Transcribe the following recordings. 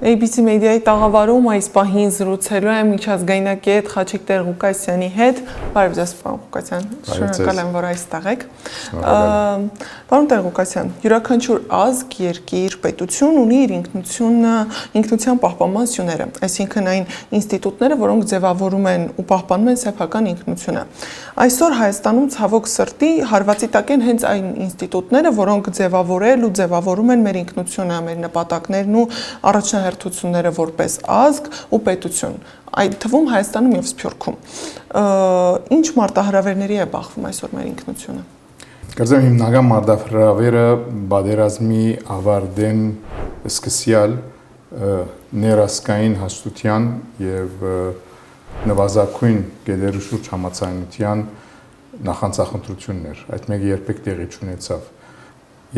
ABC Media-ի տաղավարում այս պահին զրուցելու եմ միջազգայնակետ Խաչիկ Տեր-Ղուկասյանի հետ։ Բարև ձեզ, պարոն Ղուկասյան, շնորհակալ եմ, որ այստեղ եք։ Պարոն Տեր-Ղուկասյան, յուրաքանչյուր ազգ, երկիր, պետություն ունի իր ինքնության պահպանման սյուները, այսինքն այն ինստիտուտները, որոնք ձևավորում են ու պահպանում են սեփական ինքնությունը։ Այսօր Հայաստանում ցավոք սրտի հարվածի տակ են հենց այն ինստիտուտները, որոնք ձևավորել ու ձևավորում են մեր ինքնությունը, մեր նպատակներն ու առաջնահերթությունները որպես ազգ ու պետություն, այդ թվում Հայաստանում եւ Սփյուռքում։ Ինչ մարտահրավերների է բախվում այսօր մեր ինքնությունը։ Կարծեմ հիմնական մարտահրավերը պատերազմի ավարտեն սկսյալ ներասկային հաստության եւ նվազագույն գերերու շուրջ համաձայնության նախանցախնդրություններ։ Այդ մեկը երբեք տեղի չունեցավ։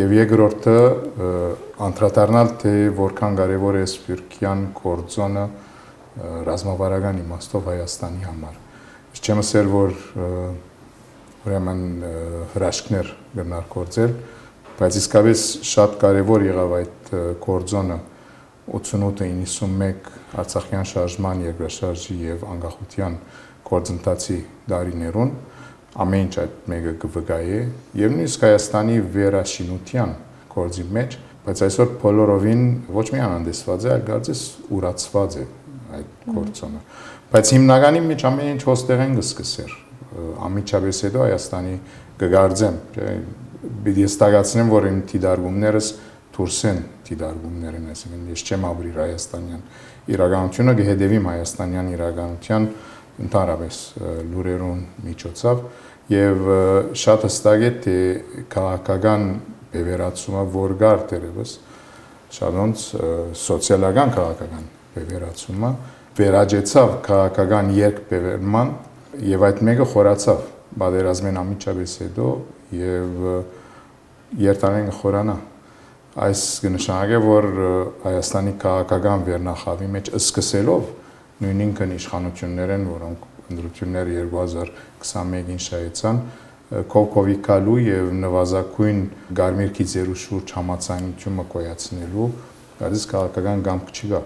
Եվ երկրորդը անդրադառնալ թե որքան կարևոր է Սփյուռքյան գործոնը ռազմավարական իմաստով Հայաստանի համար։ Չեմ ասել, որ ուրեմն հրաշքներ գնար գործել, բայց իսկապես շատ կարևոր եղավ այդ գործոնը 88-91 Արցախյան շարժման, երկրաշարժի եւ անկախության գործընթացի դարիներուն ամեն ինչ այդ մեկը կվկայե եւ նույնիսկ Հայաստանի վերաշինության գործի մեջ, բայց այսօր բոլորովին ոչ միայն հանդեսված է, այլ կարծես ուրացված է այդ գործոնը։ Բայց հիմնականի մեջ ամեն ինչ հոստեղ են կսկսեր։ Ամիջապես հետո Հայաստանի կգարձեմ, պիտի ստացնեմ, որ իմ դիդարգումներս դուրս են դիդարգումներն, այսինքն ես չեմ ապրիր հայաստանյան իրականությունը, կհետևիմ հայաստանյան իրականության ընդհանրապես լուրերուն միջոցով եւ շատ հստակ է թե քաղաքական բևեռացումը որ գար դերևս շատ ոնց սոցիալական քաղաքական բևեռացումը վերաճեցավ քաղաքական երկբևեռման եւ այդ մեկը խորացավ պատերազմեն ամիջապես հետո եւ երթանեն խորանա այս կնշանակե որ Հայաստանի քաղաքական վերնախավի մեջ սկսելով նույնինքն իշխանություններ են, որոնք ընդրություններ 2021-ին շահեցան, կովկովիկալու եւ նվազագույն գարմիր քիզերու շուրջ համաձայնությունը կոյացնելու, դարձ քաղաքական գամք չկա։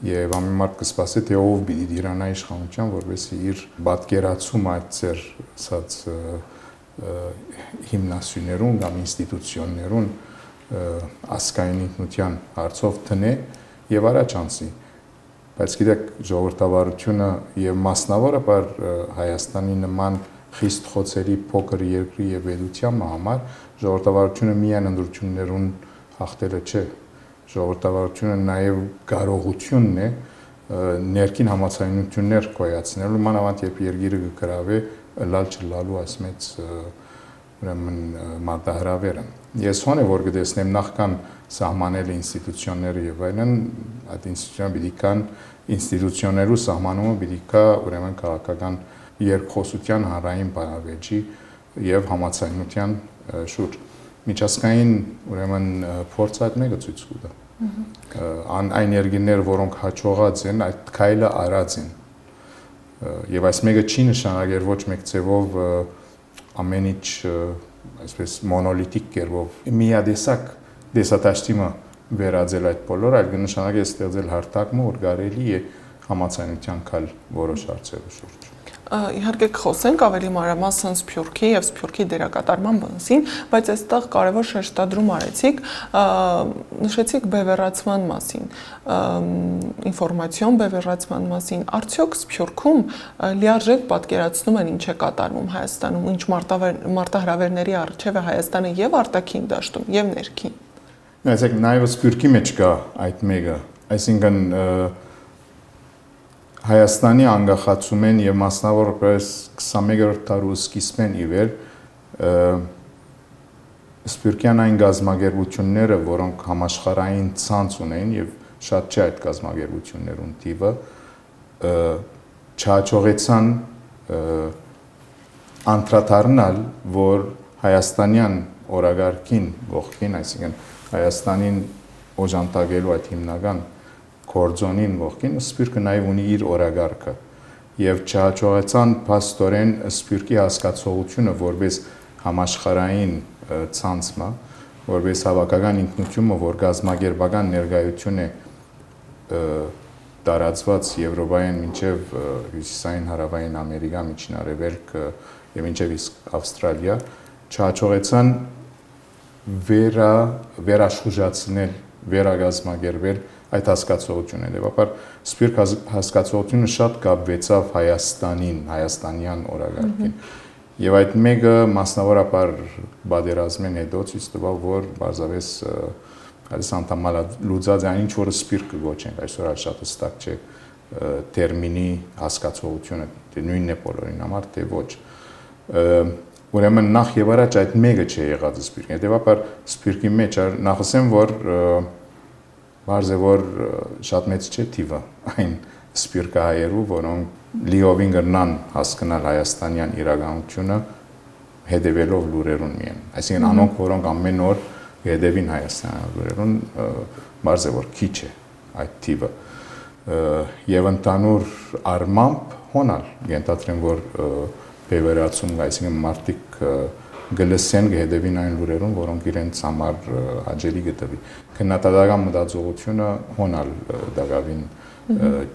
Եվ ամեն մարդ կսպասի թե ով պիտի դիրանա իշխանության, որովհետեւ իր պատկերացումը այդ ծեր ասած հիմնասյուներուն կամ ինստիտուցիոններուն ասկային ինքնության հարցով տնե եւ առաջանցի։ Բայց գիտեք ժողովրդավարությունը եւ մասնավորապես Հայաստանի նման խիստ խոցերի փոքր երկրի եւ պետության համար ժողովրդավարությունը միայն ընդրություններուն հաղթելը չէ։ Ժողովրդավարությունը նաեւ կարողությունն է ներքին համաձայնություններ կոյացնելու, մանավանդ երբ երկիրը կգրավե լալ չլալու այս մեծ ուրեմն մարտահրավերը։ Ես հոն է որ կտեսնեմ նախքան սահմանել ինստիտուցիոնները եւ այլն, այդ ինստիտուցիոնները պիտի կան ինստիտուցիոներու սահմանումը պիտի կա ուրեմն քաղաքական երկխոսության հանրային բանավեճի եւ համաձայնության շուրջ։ Միջազգային ուրեմն փորձը այդ մեկը ցույց կտա։ Այն երկրներ, որոնք հաջողած են, այդ քայլը արած են։ Եվ այս մեկը չի նշանակեր ոչ մեկ ձևով ամեն ինչ այսպես մոնոլիտիկ կերպով միադեսակ դեսատաշտիմը վերածել այդ բոլորը, այլ կնշանակի է ստեղծել հարթակը, որ կարելի է համաձայնության կալ որոշ հարցերու շուրջ։ Իհարկե խոսենք ավելի մանրամասն Սփյուռքի եւ Սփյուռքի դերակատարման մասին, բայց այստեղ կարևոր շեշտադրում արեցիք, նշեցիք բևեռացման մասին, ինֆորմացիոն բևեռացման մասին, արդյոք Սփյուռքում լիարժեք պատկերացնում են ինչ է կատարվում Հայաստանում, ինչ մարտահրավերների առջև է Հայաստանը եւ արտաքին դաշտում եւ ներքին։ Այսինքն նաեւ Սփյուռքի մեջ կա այդ մեկը, այսինքն Հայաստանի անկախացումեն եւ մասնավորապես 21-րդ դարու սկիզբեն ի վեր Սփյուռքյան այն գազագերբությունները, որոնք համաշխարհային ցանց ունեն եւ շատ չէ այդ գազագերբություններուն տիպը, չհաջողեցան անդրադառնալ, որ Հայաստանյան օրագարկին ողքին, այսինքն Հայաստանին օժանդակելու այդ հիմնական գործոնին ողքին Սփյուռքը նաև ունի իր օրագարկը եւ չհաջողեցան փաստորեն Սփյուռքի հասկացողությունը որպես համաշխարհային ցանցը, որպես հավաքական ինքնությունը, որ գազագերբական ներկայություն է տարածված Եվրոպայեն մինչև հյուսիսային հարավային Ամերիկա, Միջին Արևելք եւ մինչև իսկ Ավստրալիա չհաջողեցան վերաշխուժացնել, վերագազմագերվել այդ հասկացողությունը։ Դեպաբար սփյուռք հասկացողությունը շատ կապվեցավ Հայաստանին, հայաստանյան օրագարկին։ Եվ այդ մեկը մասնավորապես բادرազմեն հետո ցույց տվավ, որ բարձավես այս անդամալա լուծած այն ինչ որ սփյուռք կգոչենք, այսօր շատ հստակ չէ տերմինի հասկացողությունը, թե նույնն է բոլորին համար, թե ոչ։ Ուրեմն նախ եւ առաջ այդ մեկը չի եղած սփյուռք։ Հետեւաբար սփյուռքի մեջ նախ ասեմ, որ բարձր որ շատ մեծ չէ թիվը այն սփյուռքահայերու, որոնք լիովին կրնան հասկանալ հայաստանյան իրականությունը հետևելով լուրերուն միայն։ Այսինքն անոնք, որոնք ամեն օր հետևին հայաստանյան լուրերուն, բարձր որ քիչ է այդ թիվը։ Եվ ընդհանուր առմամբ հոնալ ենթադրեմ, որ բևերացում, այսինքն մարդիկ գլսեն հետևին այն լուրերուն, որոնք իրենց համար հաճելի գտվի։ Քննադատական մտածողությունը հոնալ դակավին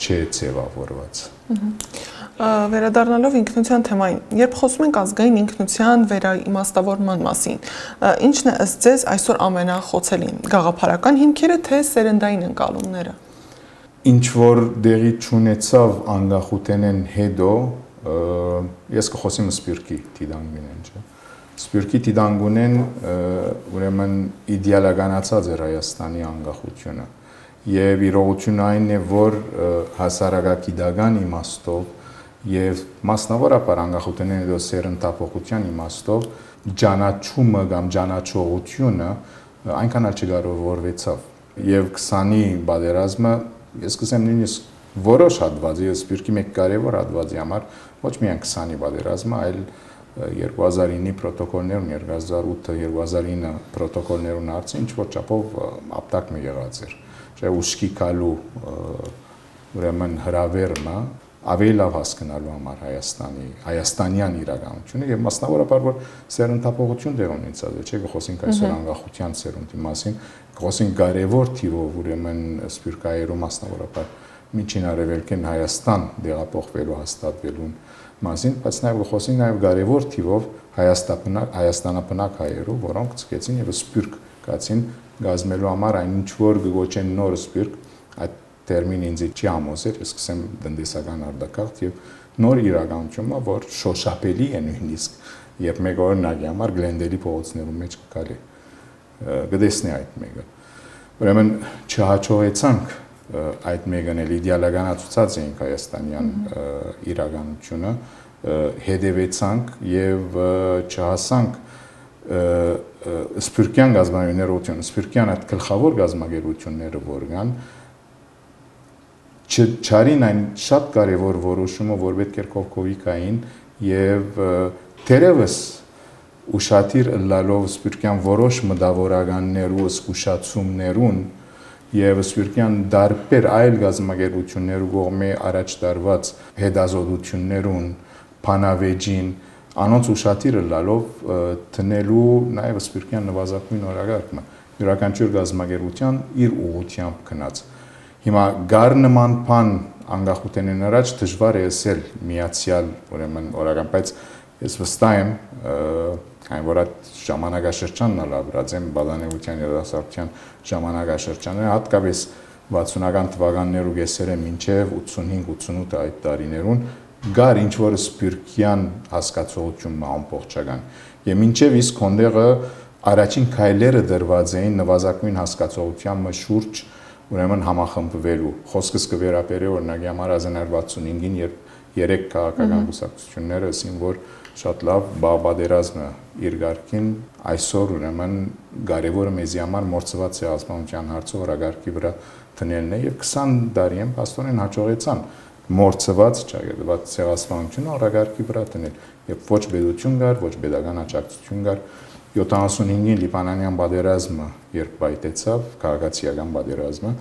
չէ ձևավորված։ Վերադառնալով ինքնության թեմային, երբ խոսում ենք ազգային ինքնության վերաիմաստավորման մասին, ինչն է ըստ ձեզ այսօր ամենախոցելին՝ գաղափարական հիմքերը, թե սերնդային ընկալումները։ Ինչ որ դեղի չունեցավ անկախութենեն հետո, ես կխոսեմ սփյուռքի դիդանգին, չէ։ Սփյուռքի դիդանգունեն ուրեմն իդեալականացած էր Հայաստանի անկախությունը։ Եվ իրողությունը այն է, որ հասարակագիտական իմաստով եւ մասնավորապես անկախութենեն հետո սերնդափոխության իմաստով ճանաչումը կամ ճանաչողությունը այնքան էլ չկարողորվեցավ։ Եվ 20-ի պատերազմը, ես կսեմ նույնիսկ որոշ հատվածի, սփյուռքի մեկ կարևոր հատվածի համար ոչ միայն 20-ի պատերազմը, այլ 2009-ի պրոտոկոլներուն, 2008-2009 պրոտոկոլներուն հարցը ինչ որ չափով ապտակ մի եղած էր։ Չէ, ուշքի գալու ուրեմն հրավերը ավելի լավ հասկանալու համար հայաստանյան իրականությունը եւ մասնավորապես որ սերնդափոխություն դեր ունեցած է, չէ, կխոսենք այսօր անկախության սերունդի մասին, կխոսենք կարևոր թիվով ուրեմն սփյուռքահայերու մասնավորապես Միջին Արևելքեն Հայաստան դեղափոխվելու հաստատվելուն մասին, բայց նաև խոսին նաև կարևոր թիվով հայաստանապնակ հայերու, որոնք ցկեցին եւ սփյուռք կացին գազմելու համար այն ինչ որ գոչեն նոր սփյուռք, այդ տերմինը ինձ չի ամոզեր, ես կսեմ տնտեսական արդակաղթ եւ նոր իրականությունը, որ շոշափելի է նույնիսկ, եւ մեկ օրինակի համար Գլենդելի փողոցներում մեջ կգալի։ Գտեսնի այդ մեկը։ Ուրեմն չհաջողեցանք այդ մեկն էլ իդեալականացած էինք հայաստանյան իրականությունը, հետևեցանք եւ չհասանք սփյուռքյան գազམ་ակերպությունը, սփյուռքյան այդ գլխավոր գազམ་ակերպությունները որ կան, չարին այն շատ կարևոր որոշումը, որ պետք էր կողքովիկային եւ թերևս ուշադիր լալով սփյուռքյան որոշ մտավորականներու զգուշացումներուն եւ սփյուռքյան դարբեր այլ գազམ་ակերպություններու կողմէ առաջ տարված հետազոտություններուն, փանավեճին, անոնց ուշադիր լալով տնելու նաեւ սփյուռքյան նվազագույն օրագարկը յուրաքանչյուր գազམ་ակերպության իր ուղղությամբ գնաց։ Հիմա գար նման բան անկախութենեն առաջ դժվար է ասել միացյալ ուրեմն օրական, բայց ես վստահ եմ, այն որ այդ ժամանակաշրջանն լավրած եմ բադանեության երիտասարդության ժամանակաշրջանը, հատկապես 60-ական թվականներու կեսերը մինչև 85-88 այդ տարիներուն գար ինչ որ սփյուռքյան հասկացողություն ամբողջական։ Եվ մինչև իսկ հոնդեղը առաջին քայլերը դրված էին նվազագույն հասկացողության շուրջ ուրեմն համախմբվելու։ Խոսքս կվերապերի օրինակի համար 1965-ին, երբ երեք քաղաքական կուսակցությունները ասին, որ շատ լավ բادرազմը իր ղարքին այսօր ուրեմն կարևորը մեզի համար մորցված ցեղասպանության հարցը օրագարկի վրա տնելն է եւ 20 տարի են աստորեն հաջողեցան մորցված չագետված ցեղասպանությունը օրագարկի վրա տնել եւ ոչ պետություն կար, ոչ pedagogan աջակցություն կար 75-ին լիբանանյան բادرազմը երբ բայտեցավ քաղաքացիական բادرազմը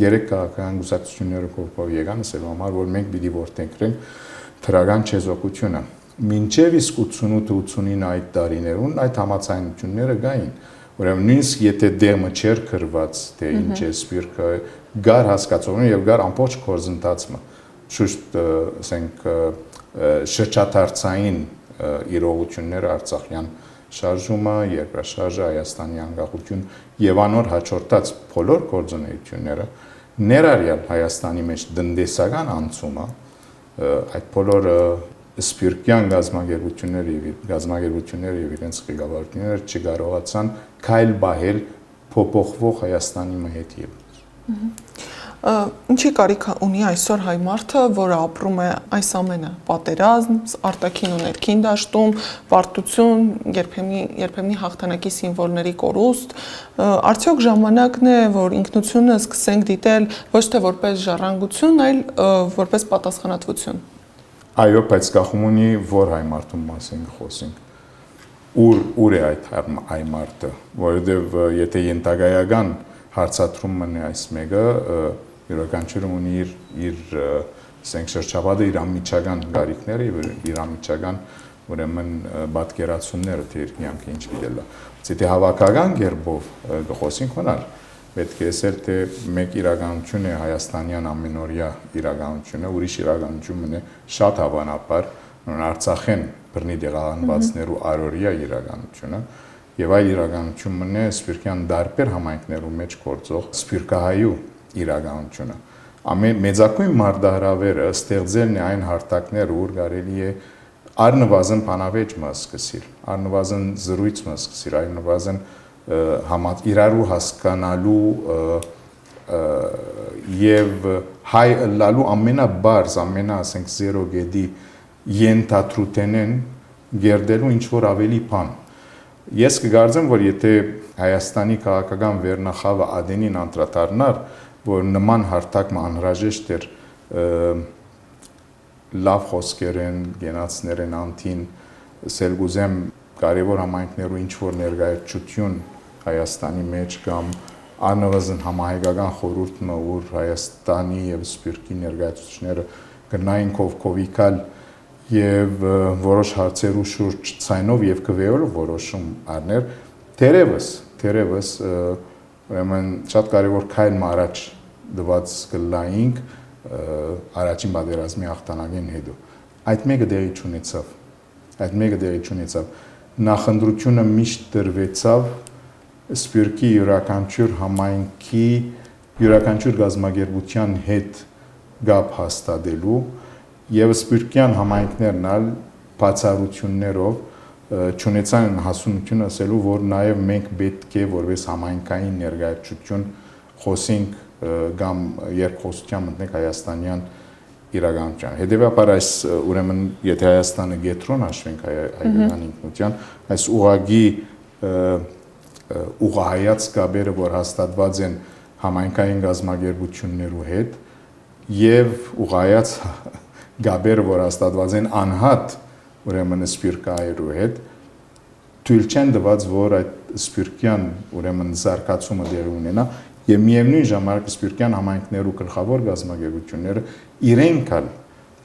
երեք քաղաքական կուսակցությունները կողքով եկան ասելու համար որ մենք պիտի որտենքրենք թրական չեզոքությունը մինչև իսկ 88-89 այդ տարիներուն այդ համացայնությունները գային Ուրեմն նույնիսկ եթե դեղը չէր քրված, թե ինչ է սպիրկը, գար հասկացողն եւ գար ամբողջ գործընթացը, շուտ ասենք շրջադարձային իրողությունները Արցախյան շարժումը, երկրաշարժը, Հայաստանի անկախություն եւ անոր հաջորդած բոլոր գործունեությունները ներառյալ Հայաստանի մեջ տնտեսական անցումը, այդ բոլորը սպիրկյան գազագերբությունները եւ իրենց ղեկավարությունները չկարողացան քայլ բահել փոփոխվող Հայաստանի հետ եւ Ինչի կարիք ունի այսօր հայ մարդը, որը ապրում է այս ամենը՝ պատերազմ, արտաքին ու ներքին դաշտում, պարտություն, երբեմնի հաղթանակի սիմվոլների կորուստ, արդյոք ժամանակն է, որ ինքնությունը սկսենք դիտել ոչ թե որպես ժառանգություն, այլ որպես պատասխանատվություն։ Այո, բայց գաղում ունի, որ հայ մարդու մասին խոսենք։ Ուր է այդ հայ մարդը, որովհետև եթե ենթակայական հարցադրումն է այս մեկը, յուրաքանչյուրը ունի իր շրջապատը, իր անմիջական գարիքները եւ իր անմիջական ուրեմն պատկերացումները, թե իր կյանքը ինչ պիտի լա։ Եթե հավաքական կերպով խոսենք հնար, պետք է ասել, թե մեկ իրականություն է հայաստանյան ամենօրյա իրականությունը, ուրիշ իրականություն է շատ հավանաբար Արցախեն բռնի դեղահանվածներու առօրյա իրականությունը եւ այլ իրականությունն է սպիրկյան դարբեր համայնքներու մեջ գործող սպիրկահայու իրականությունը։ Մեծակույն մարդահրավերը ստեղծելն է այն հարթակները, ուր կարելի է առնվազն բանավեճը սկսել, առնվազն զրույցը սկսել, առնվազն իրարու հասկանալու եւ հայ լալու ամենաբարձ, ասենք 0 գեդի ենթադրութենեն գերդելու ինչ որ ավելի բան։ Ես կգարձեմ, որ եթե Հայաստանի քաղաքական վերնախավը ադենին անդրադառնար, որ նման հարթակը անհրաժեշտ էր լավ խոսքերեն, գենացներեն անտին, սելգուզեմ կարևոր համայնքներու ինչ որ ներկայացություն Հայաստանի մեջ կամ առնվազն համահայկական խորհուրդը, որ Հայաստանի եւ սպիրկի ներկայացուցիչները գնային կովիկալ եւ որոշ հարցերու շուրջ ցայնով եւ կվեորով որոշում առներ, թերևս ուրեմն շատ կարևոր քայլ առաջ դված կլայինք առաջին պատերազմի հաղթանակին հետո։ Այդ մեկը դեղի չունեցավ։ Նախընտրությունը միշտ դրվեցավ սպիրկի յուրաքանչյուր համայնքի, յուրաքանչյուր գազագերբության հետ գապ հաստատելու եւ սպիրկյան համայնքներն ալ բացառություններով չունեցան հասունություն ասելու, որ նաեւ մենք պետք է որպես համայնքային ներկայացություն խոսենք կամ երկխոսության մտնենք հայաստանյան իրականության։ Հետևաբար այս ուրեմն եթե Հայաստանը գետրոն հաշվենք հայկական ինքնության, այս ուղագի ուղղահայաց կապերը, որ հաստատված են համայնքային գազագերբություններու հետ եւ ուղղահայաց գաբերը, որ հաստատված են անհատ ուրեմն սպիրկահայերու հետ, թույլ չեն տված, որ այդ սպիրկյան ուրեմն զարգացումը դեղի ունենա եւ միևնույն ժամանակ սպիրկյան համայնքներու գլխավոր գազագերբությունները իրենք ալ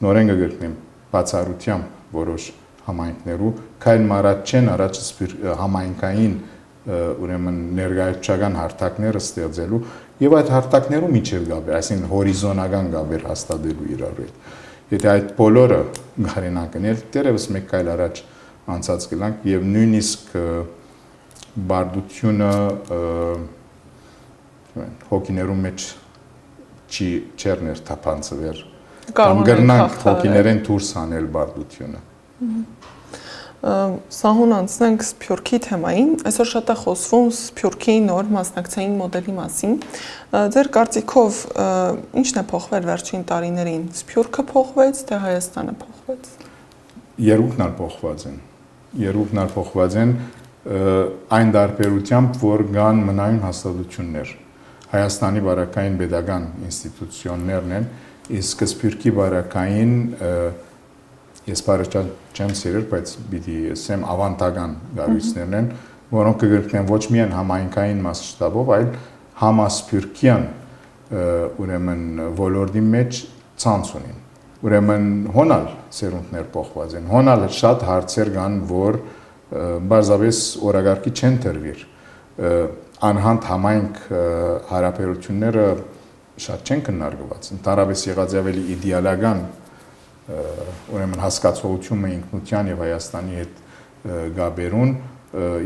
նորեն կգրկնեն բացառությամբ որոշ համայնքներու քայլ մարած չեն առաջ համայնքային ուրեմն ներկայացական հարթակները ստեղծելու եւ այդ հարթակներու միջև գաբեր, այսինքն հորիզոնական գաբեր հաստատելու իրար հետ։ Եթե այդ բոլորը գարենան կնել, դերևս մեկ քայլ առաջ անցած կլանք եւ նույնիսկ բարդությունը հոգիներու մեջ չեր ներթափանցվեր կամ գրնանք հոգիներեն դուրս անել բարդությունը։ Սահուն անցնենք Սփյուռքի թեմային, այսօր շատ է խոսվում Սփյուռքի նոր մասնակցային մոդելի մասին։ Ձեր կարծիքով ինչն է փոխվել վերջին տարիներին, Սփյուռքը փոխվեց, թե Հայաստանը փոխվեց։ Երկուքն ալ փոխված են այն դարբերությամբ, որ կան մնայուն հաստատություններ։ Հայաստանի բարակային pedagogan ինստիտուցիոններն են, իսկ Սփյուռքի բարակային ես բարեչալ չեմ սիրել, բայց պիտի ասեմ ավանդական գարույցներն են, որոնք կգրկնեն ոչ միայն համայնքային մասշտաբով, այլ համասփյուռքյան ուրեմն ոլորտի մեջ ցանց ունին։ Ուրեմն հոնալ սերունդներ փոխված են, հոնալ շատ հարցեր կան, որ բարձրապես օրագարկի չեն տրվիր։ անհանտ համայնք հարաբերությունները շատ չեն քննարկված։ Ընդհանրապես եղած ավելի իդեալական ուրեմն հասկացողությունը ինքնության եւ Հայաստանի հետ գաբերուն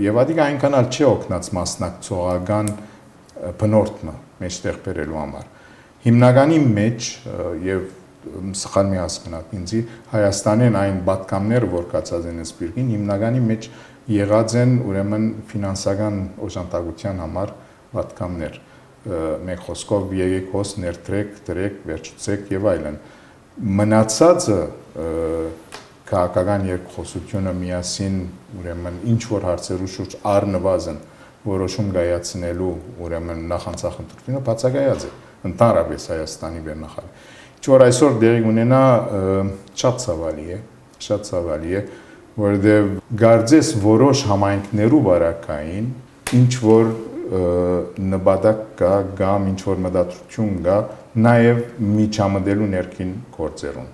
եւ ադիգ այնքան էլ չի օգնած մասնակցողական բնորդը մեջտեղ բերելու համար։ Հիմնականի մեջ եւ սխալ մի հասկանաք ինձի Հայաստանեն այն պատկամները, որ կացած են սպիրկին, հիմնականի մեջ եղած են ուրեմն ֆինանսական օժանդակության համար պատկամներ։ Մեկ խոսքով եկեք հոս ներդրեք, դրեք, վերջացեք եւ այլն։ Մնացածը քաղաքական երկխոսությունը միասին ուրեմն ինչ որ հարցերու շուրջ առնվազն որոշում կայացնելու ուրեմն նախանցախնդիրությունը բացակայած է ընդհանրապես Հայաստանի վերնախավի։ Ինչ որ այսօր դեղի ունենա շատ ցավալի է, որովհետև գարձես որոշ համայնքներու վարակային ինչ որ նպատակ կա կամ ինչ որ մտադրություն կա նաև միջամտելու ներքին գործերուն։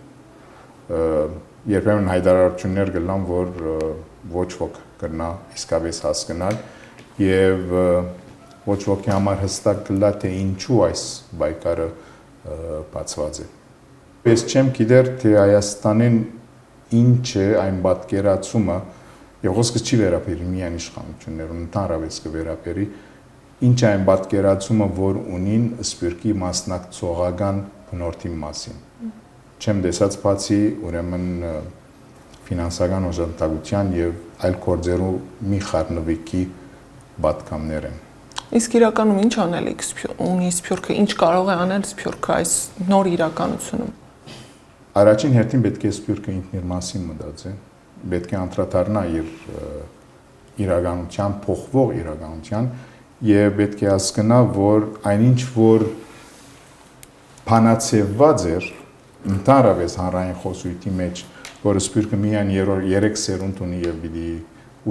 Երբեմն հայտարարություններ կլան, որ ոչ ոք կրնա իսկապես հասկանալ եւ ոչ ոքի համար հստակ կլա թե ինչու այս բայկարը բացված է։ Ես չեմ գիտեր թե Հայաստանին ինչ է այն պատկերացումը եւ խոսքը չի վերաբերի միայն իշխանություններուն, ընդհանրապես կվերաբերի ինչ է այն պատկերացումը, որ ունին սպիրկի մասնակցողական բնորդի մասին։ Չեմ տեսած բացի ուրեմն ֆինանսական օժանդակության եւ այլ գործերու մի խառնվիքի պատկամներ են։ Իսկ իրականում ինչ անելիք ունի Սփյուռքը, ինչ կարող է անել Սփյուռքը այս նոր իրականությունում։ Առաջին հերթին պետք է Սփյուռքը ինքն իր մասին մտածի, պետք է անդրադառնա իր իրականության, փոխվող իրականության եւ պետք է հասկանա, որ այնինչ որ փանացեված էր ընդհանրապես հանրային խոսույթի մեջ, որ Սփյուռքը միայն 3 սերունդ ունի եւ պիտի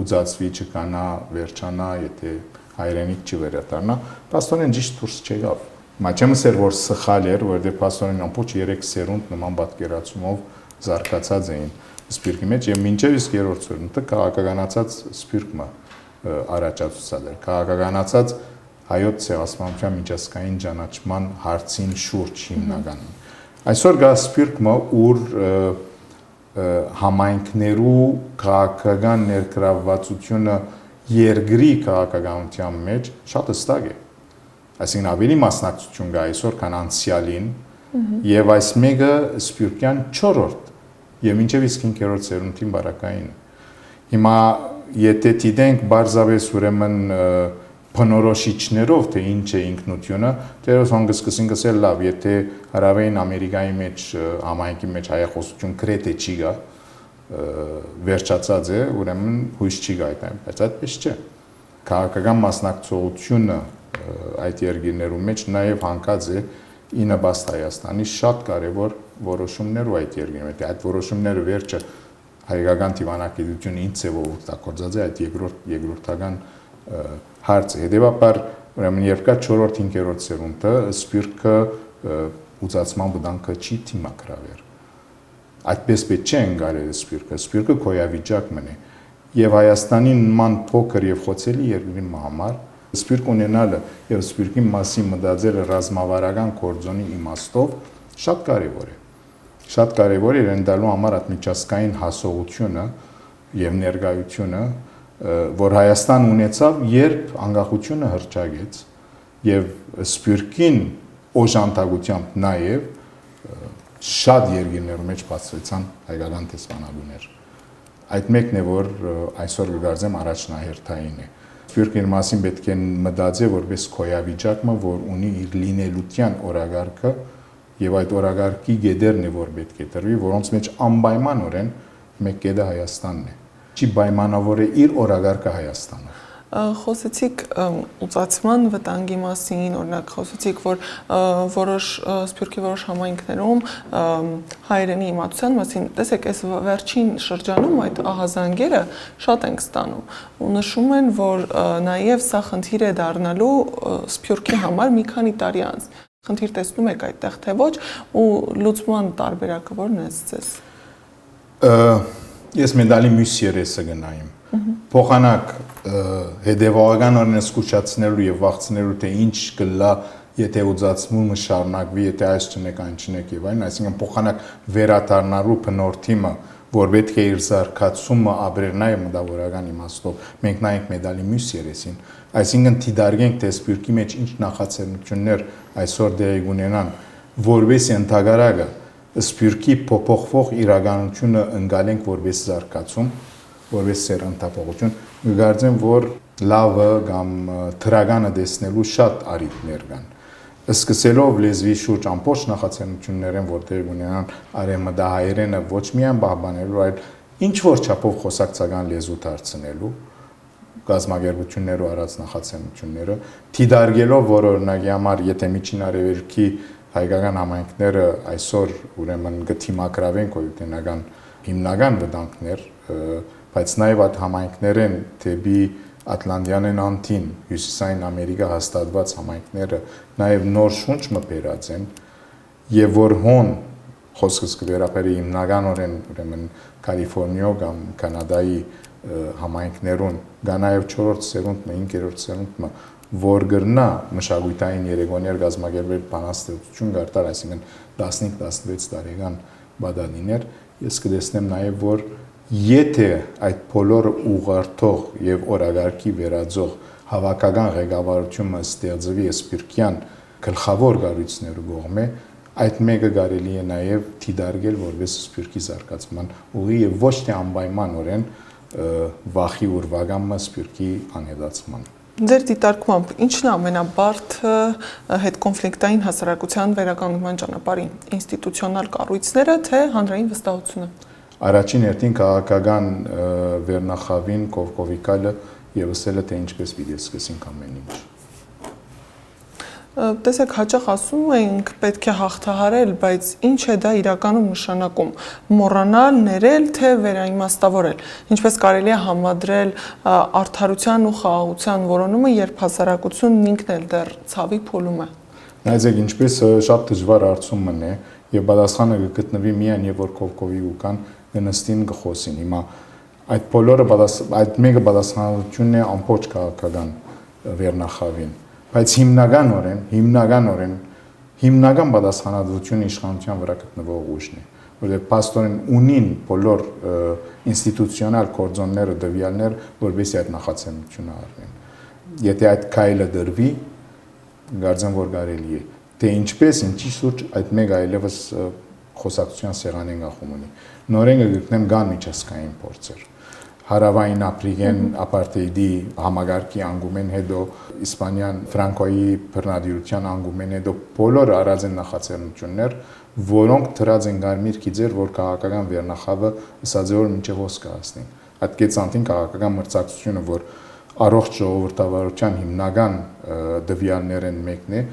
ուծածվի չկանա, վերջանա, եթե հայրենիք չվերադառնա, պաստորեն ճիշտ դուրս չեկավ։ Մաչեմս էր որ սխալ էր, որովհետեւ պաստորեն ամբողջ 3 սերունդ նման պատկերացումով զարգացած էին Սփյուռքի մեջ եւ մինչեւ իսկ 3-րդ սերունդը քաղաքականացած Սփյուռքը առաջացուցած էր, քաղաքականացած հայոց ցեղասպանության միջազգային ճանաչման հարցին շուրջ հիմնականում։ Այսօր գա Սփյուռքը, ուր համայնքներու քաղաքական ներգրավվածությունը երկրի քաղաքականության մեջ շատ հստակ է։ Այսինքն ավելի մասնակցություն կա այսօր, քան անցյալին, եւ այս մեկը Սփյուռքյան 4-րդ եւ մինչեւ իսկ 5-րդ սերունդին բարակային։ Հիմա եթե դիտենք բարձավես ուրեմն բնորոշիչներով թե ինչ է ինքնությունը, դերոս հանգս սկսին գսել լավ, եթե Հարավային Ամերիկայի մեջ համայնքի մեջ հայախոսություն գրեթե չի գա, վերջացած է, ուրեմն հույս չի գա այդ, բայց այդպես չէ։ Քաղաքական մասնակցությունը այդ երկրներում մեջ նաև հանգած է ի նպաստ Հայաստանի շատ կարևոր որոշումներով այդ երկրներում։ Այդ որոշումները վերջը հայկական դիվանագիտությունը ինչ ձևով օգտագործած է այդ երկրորդական հարցը։ Հետևաբար ուրեմն երբ կա 4-րդ 5-րդ սերունդը Սփյուռքը ուծացման վտանգը չի դիմակրավել։ Այդպես պետք չէ ընկալել Սփյուռքը գոյավիճակ մնի։ Եվ Հայաստանի նման փոքր եւ խոցելի երկրի համար Սփյուռք ունենալը եւ Սփյուռքի մասին մտածելը ռազմավարական կորձոնի իմաստով շատ կարեւոր է։ Շատ կարեւոր է ընդդալու համար այդ միջազգային հասողությունը եւ ներկայությունը, որ Հայաստան ունեցավ, երբ անկախությունը հռչակեց եւ Սփյուռքին օժանդակությամբ նաեւ շատ երկրներում մեջ բացվեցան հայկական տեսփանագուներ։ Այդ մեկն է, որ այսօր կգարձեմ առաջնահերթային է։ Սփյուռքը իր մասին պետք է մտածի որպես քոյավիճակը, որ ունի իր լինելության օրագարկը եւ այդ օրագարկի գեդերն է, որ պետք է տրվի, որոնց մեջ անպայմանորեն մեկ գեդը Հայաստանն է։ Չի պայմանավոր է իր օրագարկը Հայաստանը։ Խոսեցիք ուծացման վտանգի մասին, օրինակ խոսեցիք, որ որոշ Սփյուռքի որոշ համայնքներում հայրենի իմացության մասին, տեսեք, այս վերջին շրջանում այդ ահազանգերը շատ ենք ստանում ու նշում են, որ նաև սա խնդիր է դառնալու Սփյուռքի համար մի քանի տարի անց։ Խնդիր տեսնում եք այդտեղ թե ոչ ու լուծման տարբերակը որն է ձեզ։ Ես մեդալի մյուս երեսը գնայım։ Փոխանակ հետևողական օրենս զգուշացնելու եւ վախցնելու թե ինչ կլա, եթե ուզածմումը շարունակվի, եթե այս չնեք, այն չնեք եւ այլն, այսինքն փոխանակ վերադառնալու փնորթիմը, որ պետք է իր զարգացումը ապրել նաեւ մտավորական իմաստով։ Մենք նայենք մեդալի մյուս երեսին, այսինքն դիտարկենք թե սպյուրքի մեջ ինչ նախաձեռնություններ այսօր դեղի ունենան, որպես ընդհանրակը սպյուրքի փոփոխվող իրականությունը ընկալենք որպես զարգացում, որպես սերնդապողություն, գարցեմ, որ լավը կամ թրագանը տեսնելու շատ արիտներ կան։ Սկսելով լեզվի շուրջ ամբողջ նախաձեռնություններն, որտեղ ունենան արևմտահայերենը ոչ միայն պահպանելու, այլ ինչ որ չափով խոսակցական լեզու դարձնելու, գազագերբություններով արած նախաձեռնությունները, դիտարկելով, որ օրինակի համար, եթե միջին արևելքի հայկական համայնքները այսօր ուրեմն գտիմակրավեն կոյունտենական հիմնական վտանգներ, բայց նաև այդ համայնքներն դեպի Ատլանտյան անտին, Հյուսիսային Ամերիկա հաստատված համայնքները նաև նոր շունչ մբերած են եւ որ հոն խոսքս կվերապերի հիմնականորեն ուրեմն Կալիֆոռնիա կամ Կանադայի համայնքներուն կա նաև 4-րդ սերունդը, 5-րդ սերունդը, որ գրնա մշակութային երեկոներ գազագերբել բանաստեղծություն գարտալ, այսինքն 15-16 տարեկան բադանիներ, ես կտեսնեմ նաև որ եթե այդ բոլորը ուղղորդող եւ օրագարկի վերածող հավաքական ղեկավարությունը ստեղծվի սպիրկյան գլխավոր կառույցներու կողմէ, այդ մեկը կարելի է նաեւ դիտարկել որպես սպիրկի զարգացման ուղի եւ ոչ թե անպայմանորեն վախի ուրվագամը սպիրկի անհետացման։ Ձեր դիտարկմամբ ինչն է ամենաբարդը հետկոնֆլիկտային հասարակության վերականգնման ճանապարհին, ինստիտուցիոնալ կառույցները թե հանրային վստահությունը։ Առաջին հերթին քաղաքական վերնախավին կովկովիկալը եւ ասելը թե ինչպես պիտի սկսենք ամեն ինչ։ Տեսեք, հաճախ ասում ենք պետք է հաղթահարել, բայց ինչ է դա իրականում նշանակում, մոռանալ, ներել, թե վերաիմաստավորել, ինչպես կարելի է համադրել արդարության ու խաղաղության որոնումը, երբ հասարակությունն ինքն էլ դեռ ցավի փուլում է։ Նայեք, ինչպես շատ դժվար հարցումն է եւ պատասխանը կգտնվի միայն եւ որ կովկովի ուկան նստին գխոսին։ Հիմա այդ բոլորը այդ մեկը պատասխանատվությունն է ամբողջ քաղաքական վերնախավին, բայց հիմնական պատասխանատվությունը իշխանության վրա գտնվող ուժն է, որովհետեւ պաստորեն ունին բոլոր ինստիտուցիոնալ կորձոնները, դվյալներ, որովհետեւ այդ նախաձեռնությունը արվեն։ Եթե այդ քայլը դրվի, գարձեմ որ կարելի է, թե ինչպես, ինչի շուրջ այդ մեկ այլևս խոսակցության սեղանին գախում ունի։ Նորեն գտնեմ կան միջազգային փորձեր։ Հարավային Աֆրիկան ապարտեիդի համագարկի անգումեն հետո Իսպանիան Ֆրանկոյի բռնադիրության անգումեն հետո բոլոր արած են նախաձեռնություններ, որոնք դրած են գարմիր գիծեր, որ քաղաքական վերնախավը ըսած որ մինչև ոսկա հասնեն։ Այդ կեցանտին քաղաքական մրցակցությունը, որ առողջ ժողովրդավարության հիմնական դվյալներն մեկն է,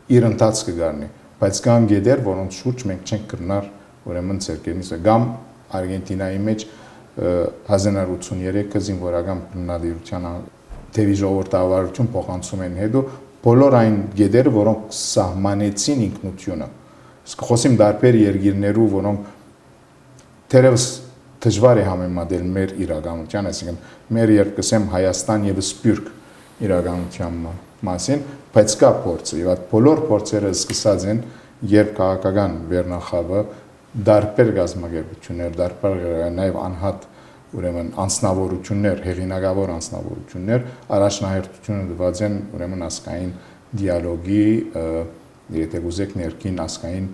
իր ընթացքը գարնի, բայց կան գեդեր, որոնց շուրջ մենք չենք կրնար ուրեմն ցերկերնից կամ Արգենտինայի մեջ 1983 զինվորական բռնադիրության դեպի ժողովրդավարություն փոխանցում են հետո բոլոր այն գեդերը, որոնք սահմանեցին ինքնությունը։ Իսկ խոսիմ դարբեր երկիրներու, որոնք թերևս դժվար է համեմատել մեր իրականության, այսինքն մեր երկրում Հայաստան եւ Սփյուռք իրականության մասին, բայց կա փորձը եւ այդ բոլոր փորձերը սկսած են, երբ քաղաքական վերնախավը դարբեր գազագերբություններ, դարբեր նաեւ անհատ ուրեմն անձնավորություններ, հեղինակավոր անձնավորություններ առաջնահերթությունը դված են ուրեմն ասկային դիալոգի, եթե ուզեք ներքին ասկային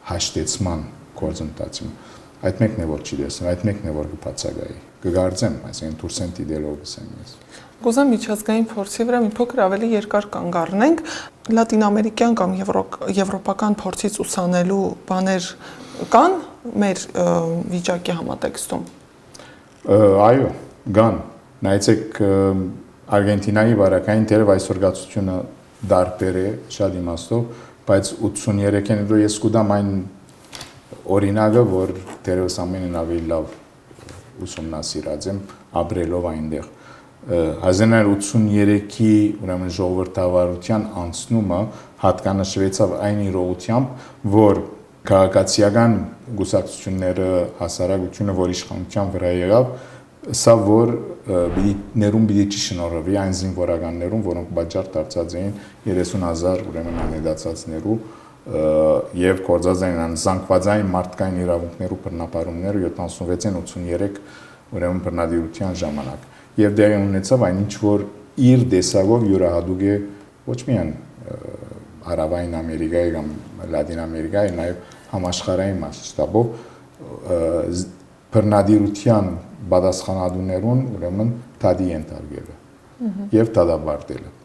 հաշտեցման գործընթացում։ Այդ մեկն է որ չի դեսնում, այդ մեկն է որ կբացակայի։ Կգարձեմ, այսինքն դուրսեն դիալոգս եմ ես։ Կուզեմ միջազգային փորձի վրա մի փոքր ավելի երկար կանգ առնենք, լատինամերիկյան կամ եվրոպական փորձից ուսանելու բաներ կան մեր վիճակի համատեքստում։ Այո, կան։ Նայեցեք Արգենտինայի վարակային թերև այսօր գացությունը դարբեր է շատ իմաստով, բայց 83-ին հետո ես կուտամ այն օրինակը, որ թերևս ամենն ավելի լավ ուսումնասիրած եմ ապրելով այնտեղ։ 1983-ի ուրեմն ժողովրդավարության անցնումը հատկանշվեցավ այն իրողությամբ, որ քաղաքացիական գուսակցությունները, հասարակությունը, որ իշխանության վրա եղավ, Սա որ ներում պիտի շնորհվի այն զինվորականներուն, որոնք պատճառ դարձած էին 30,000 ուրեմն անեդացածներու եւ կորցած էին զանգվածային մարդկային իրավունքներու բռնապարումները 76-ին 83 ուրեմն բռնադիրության ժամանակ եւ դեղի ունեցավ այն ինչ որ իր դեսագով յուրահատուկ է ոչ միայն Հարավային Ամերիկայի կամ Լատին Ամերիկայի նաեւ համաշխարհային մասշտաբով բռնադիրության պատասխանատուներուն ուրեմն դադի ենթարկելը եւ դադարելը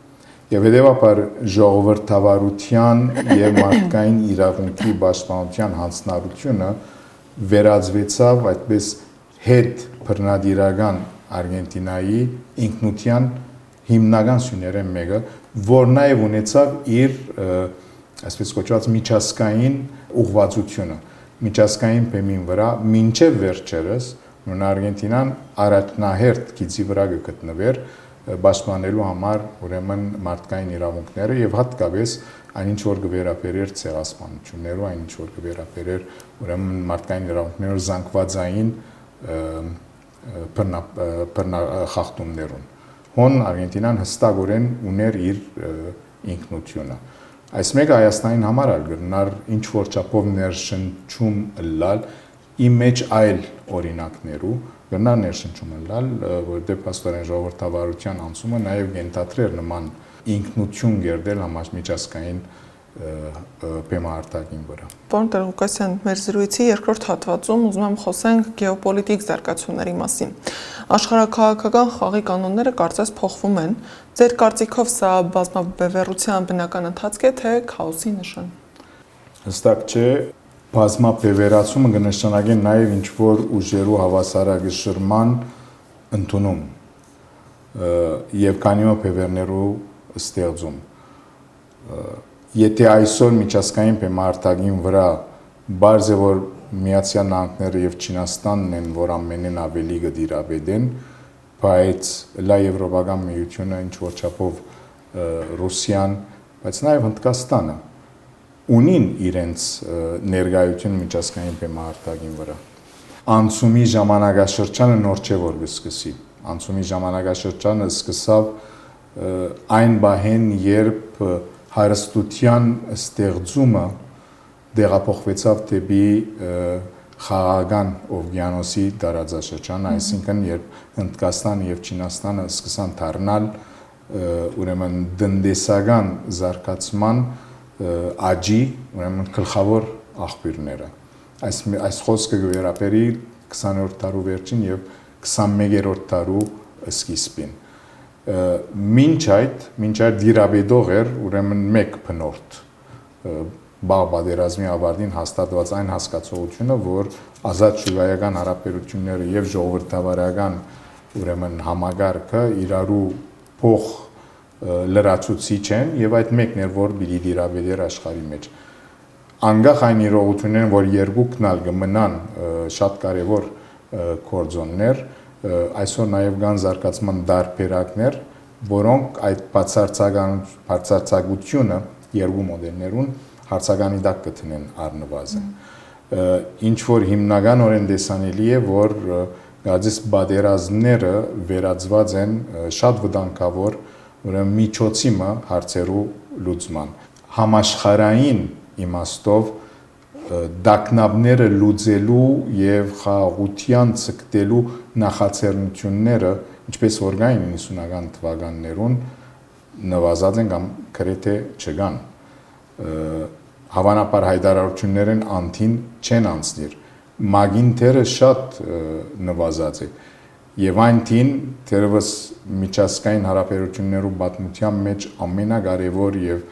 եւ հետեւաբար ժողովրդավարության եւ մարդկային իրավունքի պաշտպանության հանձնարարությունը վերածվեցավ այդպես հետ բռնադիրական Արգենտինայի ինքնության հիմնական սյուներեն մեկը, որ նաև ունեցավ իր այսպես կոչված միջազգային ուղղվածությունը, միջազգային բեմին վրա մինչև վերջերս նույն Արգենտինան առաջնահերթ գիծի վրա գտնվեր պաշտպանելու համար ուրեմն մարդկային իրավունքները եւ հատկապես այնինչ որ կվերապերեր ցեղասպանություններով, այնինչ որ կվերապերեր ուրեմն մարդկային իրավունքներով զանգվածային բռնախախտումներուն։ Հոն Արգենտինան հստակորեն ուներ իր ինքնությունը։ Այս մեկը Հայաստանին համար ալ գրնար ինչ որ չափով ներշնչում լալ ի մեջ այլ օրինակներու գրնար ներշնչում լալ, որտեղ պաստորեն ժողովրդավարության անցումը նաև գենթատրեր նման ինքնություն գերդել համաշխարհային բեմարտակին վրա։ Պարոն Տեր-Ղուկասյան, մեր զրույցի երկրորդ հատվածում ուզում եմ խոսենք գեոպոլիտիկ զարգացումների մասին։ Աշխարհաքաղաքական խաղի կանոնները կարծես փոխվում են։ Ձեր կարծիքով սա բազմաբևեռության բնական ընթացք է, թե քաոսի նշան։ Հստակ չէ, բազմաբևեռացումը կնշանակի նաև ինչ որ ուժերու հավասարակշռման ընդունում եւ կանոնը բևեռներու ստեղծում։ Եթե այսօր միջազգային բեմարտակին վրա բարձ է որ Միացյալ Նահանգները եւ Չինաստանն են, որ ամենեն ավելի կդիրապետեն, բայց լա Եվրոպական միությունը ինչ որ չափով Ռուսիան, բայց նաեւ Հնդկաստանը ունին իրենց ներկայությունը միջազգային բեմարտակին վրա։ Անցումի ժամանակաշրջանը նոր չէ որ կսկսի։ Անցումի ժամանակաշրջանը սկսավ այն բահեն, երբ հարստության ստեղծումը դեղափոխվեցավ դեպի խաղաղական օվկիանոսի տարածաշրջան, այսինքն երբ Հնդկաստանը եւ Չինաստանը սկսան դառնալ ուրեմն տնտեսական զարգացման աճի, ուրեմն գլխավոր աղբյուրները։ Այս խոսքը կվերապերի 20-րդ դարու վերջին եւ 21-րդ դարու սկիզբին։ Մինչ այդ դիրապետող էր ուրեմն մեկ բնորդ բաղ պատերազմի ավարտին հաստատված այն հասկացողությունը, որ ազատ շուկայական հարաբերությունները եւ ժողովրդավարական ուրեմն համագարկը իրարու փոխ լրացուցիչ են եւ այդ մեկն էր, որ պիտի դիրապետեր աշխարհի մեջ։ Անկախ այն իրողություններն, որ երկուքն ալ կմնան շատ կարեւոր կորձոններ, այսօր նաև կան զարգացման դարբերակներ, որոնք այդ բացարձակությունը երկու մոդելներուն հարցականի տակ կտնեն առնվազն։ Ինչ որ հիմնականորեն տեսանելի է, որ գազից պատերազմները վերածված են շատ վտանգավոր միջոցիմը հարցերու լուծման։ Համաշխարհային իմաստով դակնաբները լուծելու եւ խաղաղության ցկտելու նախաձեռնությունները, ինչպես որ կային 90-ական թվականներուն, նվազած են կամ գրեթե չկան։ Հավանաբար հայտարարություններն անտին չեն անցնիր։ Մագինտերը շատ նվազած է եւ այնտին դերևս միջազգային հարաբերություններու պատմության մեջ ամենակարևոր եւ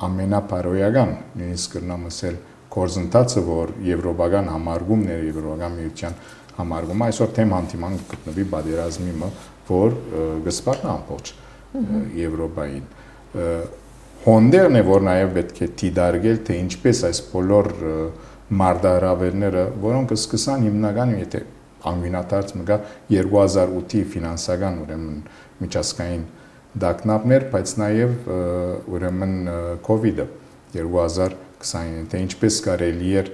ամենապարոյական, նույնիսկ կրնամ ասել կորզընթացը, որ եվրոպական համարգումները, եվրոպական միության համարգումը այսօր թեմ հանդիման գտնվի պատերազմի, որ գսպարնա ամբողջ Եվրոպային։ Հոնդերն է, որ նաև պետք է դիտարկել, թե ինչպես այս բոլոր մարտահրավերները, որոնք սկսան հիմնական, եթե անգինադարձ մգա 2008-ի ֆինանսական ուրեմն միջազգային դակնապներ, բայց նաև ուրեմն COVID-ը 2020-ին, թե ինչպես կարելի էր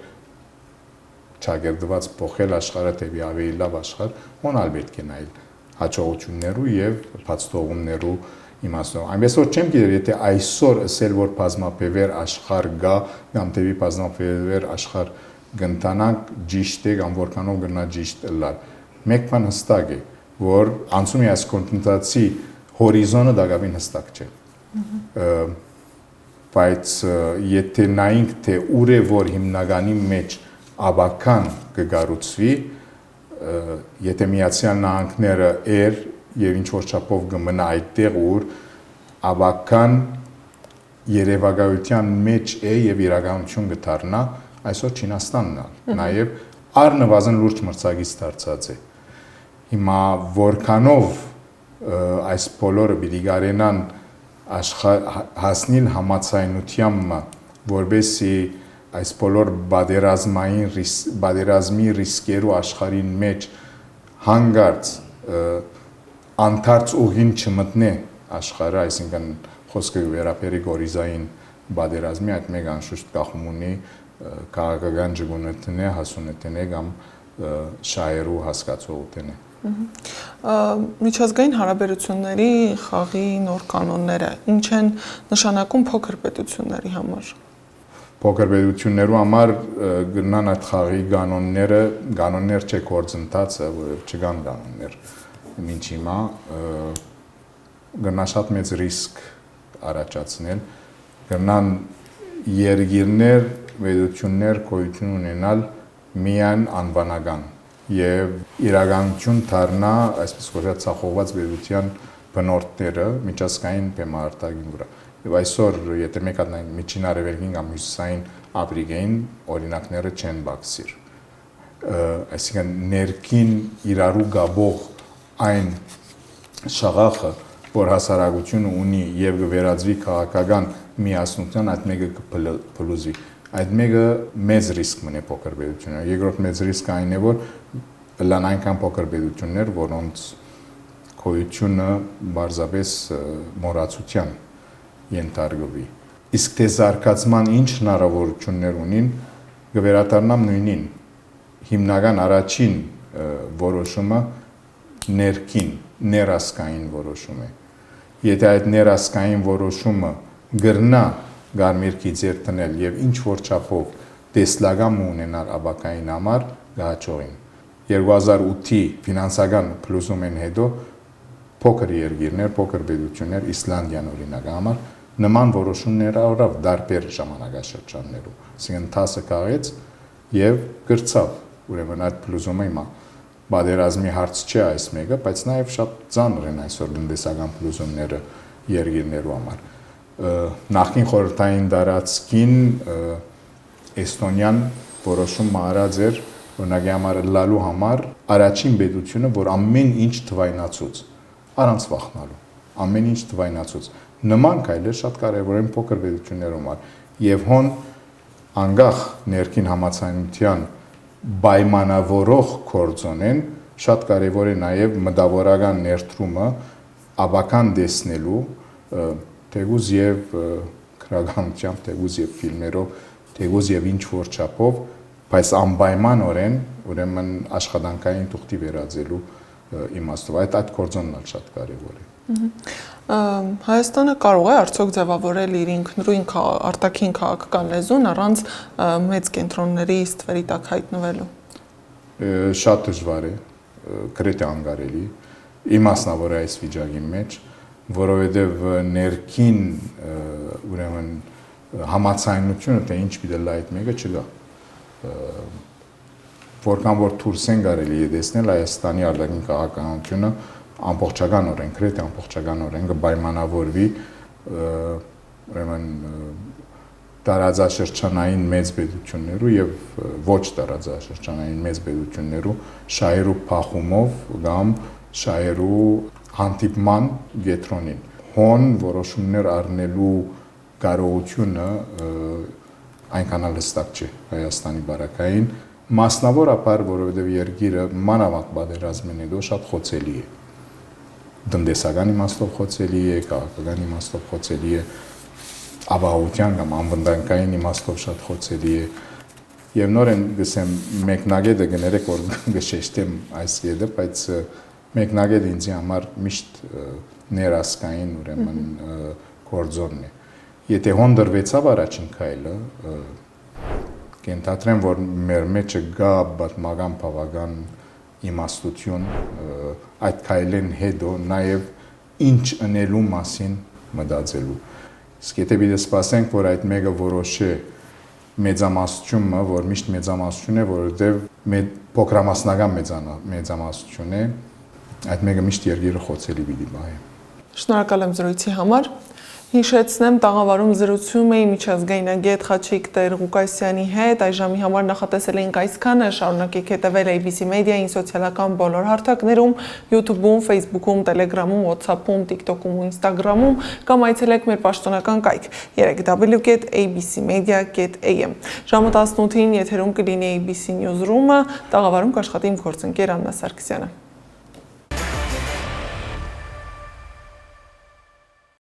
չագերդված փոխել աշխարհը դեպի ավելի լավ աշխարհ, ոնալ պետք է նայել հաջողություններու եւ բացթողումներու իմաստով։ Այնպես որ չեմ գիտեր, եթե այսօր ասել որ բազմապեվեր աշխարհ գա, կամ դեպի բազմապեվեր աշխարհ գնտանանք ճիշտ է կամ որքանով գնա ճիշտ լար։ Մեկ բան հստակ է, որ անցումի այս կոնտենտացի հորիզոնը դակավին հստակ չէ։ Բայց եթե նայենք թե ուր է որ հիմնականի մեջ աբական կգառուցվի, եթե Միացյալ Նահանգները եւ ինչ որ չափով կմնա այդտեղ ուր աբական երևակայության մեջ է եւ իրականություն կդառնա, այսօր Չինաստանն է, նաեւ առնվազն լուրջ մրցակից դարձած է։ Հիմա որքանով այս բոլորը պիտի գարենան հասնել համացայնությամբ, որբեսի այս բոլոր բادرազմի ռիսկերու աշխարհին մեջ հանգարց անթարց ուղին չմտնե աշխարհը, այսինքն խոսքը վերաբերի գորիզային բادرազմի, այդ մեկ անշուշտ կախում ունի քաղաքական ջգունությունն է, հասունությունն է կամ շահերու հասկացողությունն է։ Միջազգային հարաբերությունների խաղի նոր կանոնները ինչ են նշանակում փոքր պետությունների համար։ Փոքր պետություններու համար գնան այդ խաղի կանոններ չէ գործընթացը, որովհետև չկան կանոններ։ Մինչ հիմա գնա շատ մեծ ռիսկ առաջացնել, գնան երկիրներ, պետություններ գոյություն ունենալ միայն անվանական եւ իրականություն դառնա այսպես կոչված ցախողված պետության բնորդները միջազգային բեմարտակին վրա։ Եվ այսօր եթե մեկ հատ նայենք Միջին Արևելքին կամ Հյուսիսային Աֆրիկային օրինակները չեն բացիր։ Այսինքն ներքին իրարու գաբող այն շաղախը, որ հասարակությունը ունի եւ կվերածվի քաղաքական միասնության, այդ մեկը կփլուզվի։ Այդ մեկը մեծ ռիսկ մնե փոքր պետությունները։ Երկրորդ մեծ ռիսկը այն է, որ լան այնքան փոքր պետություններ, որոնց գոյությունը բարձրապես մոռացության ենթարկվի։ Իսկ թե զարգացման ինչ հնարավորություններ ունին, կվերադառնամ նույնին։ Հիմնական առաջին որոշումը ներքին, ներասկային որոշում է։ Եթե այդ ներասկային որոշումը գրնա գարմիրքի ձեռ տնել եւ ինչ որ չափով տեսլական ունենալ աբակային համար, գահաճողին։ 2008-ի ֆինանսական փլուզումեն հետո փոքր երկիրներ, փոքր պետություններ, Իսլանդիան օրինակ համար նման որոշումներ արավ դարբեր ժամանակաշրջաններում։ Այսինքն 10 քաղեց եւ գրծավ։ Ուրեմն այդ փլուզումը հիմա բادرազմի հարց չէ այս մեկը, բայց նաեւ շատ ծանր են այսօր տնտեսական փլուզումները երկիրներու համար։ Նախին խորհրդային դարածքին Էստոնիան որոշում արած էր օրինակի համար լալու համար առաջին պետությունը, որ ամեն ինչ թվայնացուց, առանց վախնալու, ամեն ինչ թվայնացուց։ Նման քայլեր շատ կարևոր են փոքր պետություններում եւ հոն անգախ ներքին համացանության պայմանավորող կորձոնեն շատ կարևոր է նաեւ մտավորական ներդրումը աբական դեսնելու թեգուզ եւ քրագանությամբ, թեգուզ եւ ֆիլմերով, թեգուզ եւ ինչ որ չափով, բայց անպայմանորեն ուրեմն աշխատանքային թուղթի վերածելու իմաստով այդ կորձոնն շատ կարևոր է։ Հայաստանը կարող է արդյոք ձևավորել իր ինքնուրույն արտաքին քաղաքական լեզուն առանց մեծ կենտրոնների ստվերի տակ հայտնվելու։ Շատ դժվար է, գրեթե անկարելի, իմասնավոր է այս վիճակի մեջ, որովհետև ներքին ուրեմն համացայնությունը թե ինչ պիտի լա այդ մեկը չկա։ Որքան որ դուրս են կարելի է տեսնել Հայաստանի արտաքին քաղաքականությունը ամբողջականորեն, գրեթե ամբողջականորեն կպայմանավորվի ուրեմն տարածաշրջանային մեծ պետություններու եւ ոչ տարածաշրջանային մեծ պետություններու շահերու փախումով կամ շահերու հանդիպման գետրոնին։ Հոն որոշումներ առնելու կարողությունը այնքան հստակ չէ Հայաստանի բարակային, մասնավորապես որովհետեւ երկիրը մանավանդ պատերազմին հետո շատ խոցելի է։ Տնտեսական իմաստով խոցելի է, քաղաքական իմաստով խոցելի է, ապահովության կամ անվտանգային իմաստով շատ խոցելի է Եվ նոր են գսեմ մեկնագետը գներեք որ գշեշտեմ այս յետը, բայց մեկնագետը ինձ համար միշտ ներասկային ուրեմն գործոնն է։ Եթե հոնդրվեցավ առաջին քայլը, կենթադրեմ որ մեր մեջը գա պատմական բավական իմաստություն այդ քայլեն հետո նաև ինչ անելու մասին մտածելու։ Իսկ եթե պիտի սպասենք որ այդ մեկը որոշի մեծամասնությունը, որ միշտ մեծամասնություն է, որովհետև փոքրամասնական մեծամասնություն է, այդ մեկը միշտ երկիրը խոցելի պիտի բայ։ Շնորհակալ եմ զրույցի համար։ Հիշեցնեմ, տաղավարում զրուցում էի միջազգայնագետ Խաչիկ Տեր-Ղուկասյանի հետ, այս ժամի համար նախատեսել էինք այսքանը, շարունակեք հետևել ABC Media-ին սոցիալական բոլոր հարթակներում, YouTube-ում, Facebook-ում, Telegram-ում, WhatsApp-ում, TikTok-ում ու Instagram-ում, կամ այցելեք մեր պաշտոնական կայք www.abcmedia.am։ Ժամը 18-ին եթերում կլինի ABC Newsroom-ը, տաղավարում կաշխատի իմ գործընկեր Աննա Սարգսյանը։